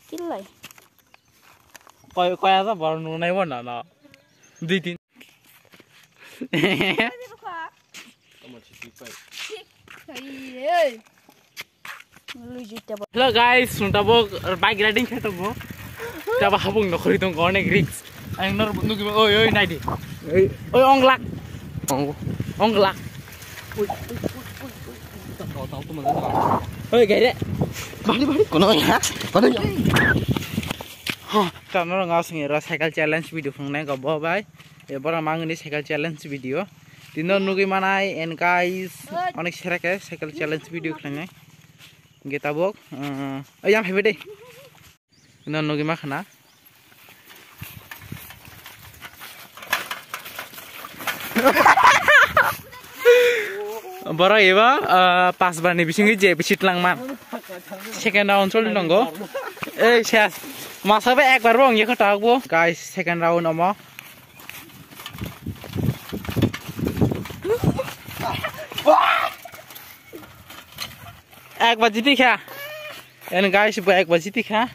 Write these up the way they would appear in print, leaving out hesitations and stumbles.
Kilai. Kaya sa baru nunai wana na. Di tin. Hello guys, suntabo bike riding khetabo. Taba habung no khori tong onek risk. Ang nor nugi oi naidi. Oi onglak. Onglak. Oi. Tahu tu mana? Oi gede. Bali kono ya. Kono ya. Tanor ngasing era cycle challenge video fungnai go bai. Ebora mangni cycle challenge video. Dinor nugi manai and guys onek serake cycle challenge video khlai. Kita bok. Ayam hebe deh. Dinor nugi makhna. Bora eba pas bar ni bisingi je bisit langman. Second round choli nongo. Shes. Masa be ekbar bong ye khata bo. Guys, second round omo. Ek bajiti kha. And guys, bo ek bajiti kha.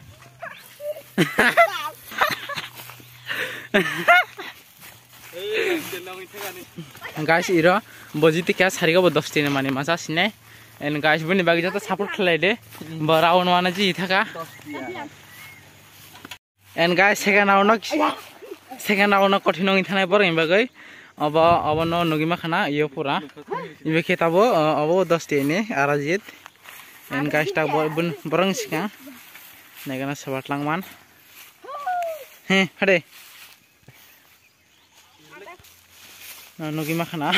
Guys, iro bojiti kya sari ko bodostine mane masa sine. And guys, buni bagi jata support khlai de. Round 1 ji thaka. And guys, second round kothinong ithanai bor imbagai. Aba no nugima khana iyo pura. Ibe ketabo abo dostine arajit. And guys, ta bun borang sika. Negana sabat langman. He, hade. Nugima khana.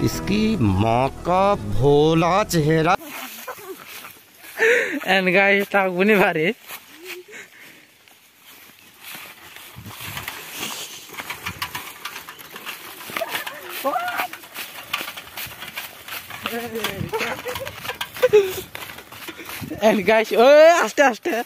इसकी माँ का भोला चेहरा And guys, tak bunyi bari. And guys, aste.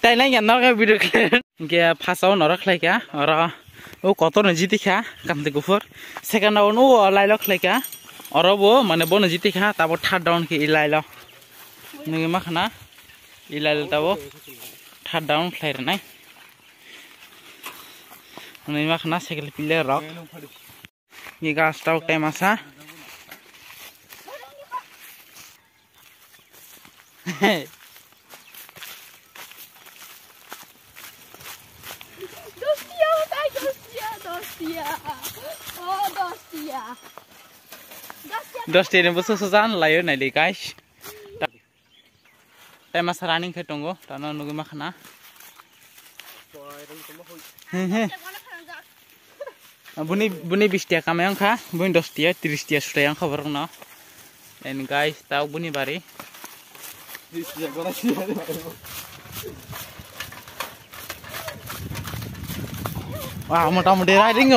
Tai nai yan nor video clear. Ge phasao nor khlai kya ora o koto no jiti kha kamte gufur. Second round o lailo khlai kya ora bo mane bo no jiti kha tabo third round ki ilailo. Nugi ma khana ilailo tabo third round khlai nai. Nugi ma khana cycle pile rock. Ge gas tau kai masa. Dosti ni busu susan layo nai guys. Tai masa running khe tongo tano nugi makhna. Buni 20 tia kamayang kha, buni 10 tia 30 tia sutayang khabar no. And guys, tau buni bari. Wah, motamodi riding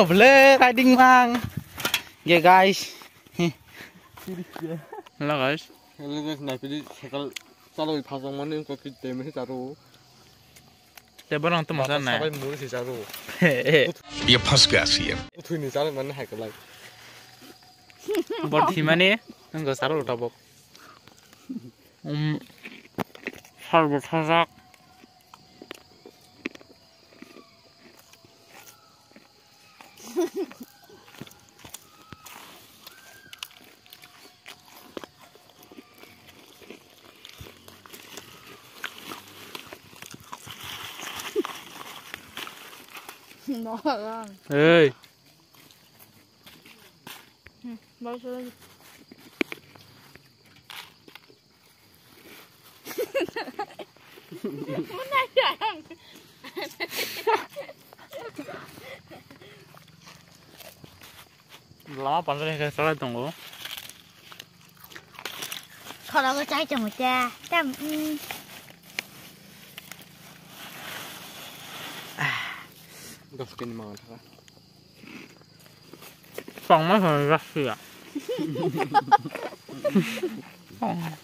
riding mang. Yeah guys. Hello guys. Hello guys, naipidi cycle chaloi phasong mane ko ki time se charu. Te barang to masa na. Sabai muri se charu. ये फंस गया CM Uthuni chale mane haikal lai. Bot himane ngo saro utabok. Sarbo thajak. No. Hey. Baru sudah. Mana yang? Lama pandai ke salah tunggu. Kalau aku cai cuma cah, cam. Dosti ni mangan thaka. Pang mah harus ya. Oh.